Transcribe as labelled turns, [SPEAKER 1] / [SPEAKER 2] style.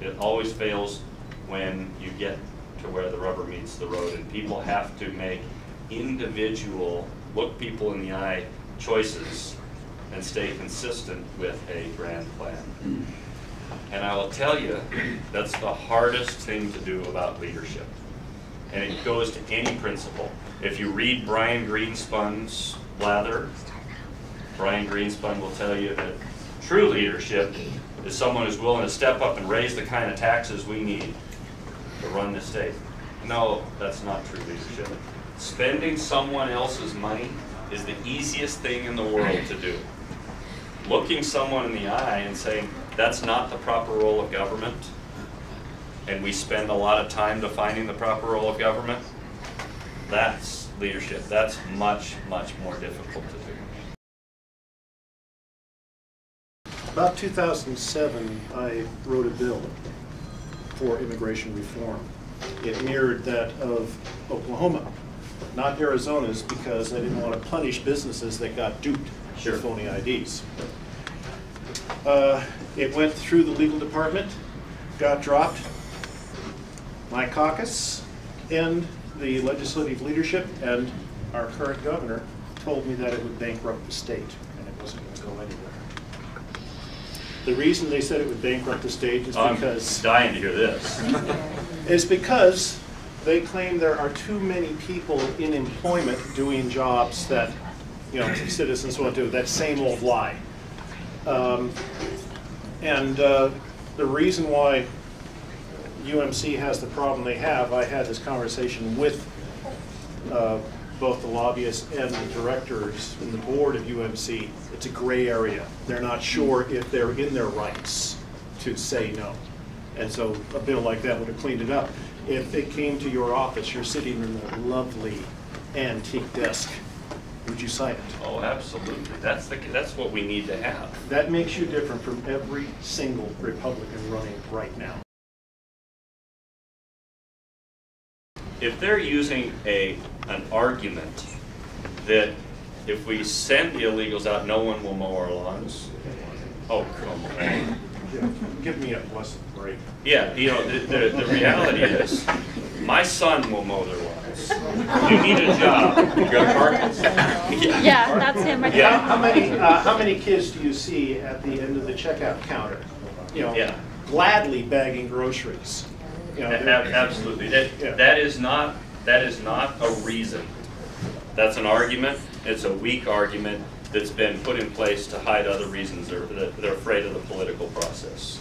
[SPEAKER 1] It always fails when you get to where the rubber meets the road, and people have to make individual, look people in the eye choices and stay consistent with a grand plan. And I will tell you, that's the hardest thing to do about leadership. And it goes to any principle. If you read Brian Greenspun's blather, Brian Greenspun will tell you that true leadership is someone who's willing to step up and raise the kind of taxes we need to run this state. No, that's not true leadership. Spending someone else's money is the easiest thing in the world to do. Looking someone in the eye and saying, that's not the proper role of government, and we spend a lot of time defining the proper role of government, that's leadership. That's much, much more difficult to do.
[SPEAKER 2] About 2007, I wrote a bill for immigration reform. It mirrored that of Oklahoma, not Arizona's, because I didn't want to punish businesses that got duped with phony IDs. It went through the legal department, got dropped. My caucus and the legislative leadership and our current governor told me that it would bankrupt the state and it wasn't going to go anywhere. The reason they said it would bankrupt the state is because...
[SPEAKER 1] I'm dying to hear this.
[SPEAKER 2] is because they claim there are too many people in employment doing jobs that, you know, citizens want to do. That same old lie. The reason why UMC has the problem they have, I had this conversation with both the lobbyists and the directors and the board of UMC. It's a gray area. They're not sure if they're in their rights to say no. And so a bill like that would have cleaned it up. If it came to your office, you're sitting in a lovely antique desk, would you sign it?
[SPEAKER 1] Oh, absolutely. That's what we need to have.
[SPEAKER 2] That makes you different from every single Republican running right now.
[SPEAKER 1] If they're using an argument that if we send the illegals out, no one will mow our lawns. Oh, come on.
[SPEAKER 2] Give me a blessed break.
[SPEAKER 1] Yeah, you know, the reality is, my son will mow their lawns. You need a job. You got a car?
[SPEAKER 3] Yeah, that's him right there.
[SPEAKER 1] Yeah.
[SPEAKER 2] How many kids do you see at the end of the checkout counter? You know,
[SPEAKER 1] Yeah.
[SPEAKER 2] gladly bagging groceries. You know,
[SPEAKER 1] Absolutely. That is not a reason. That's an argument. It's a weak argument that's been put in place to hide other reasons. They're afraid of the political process.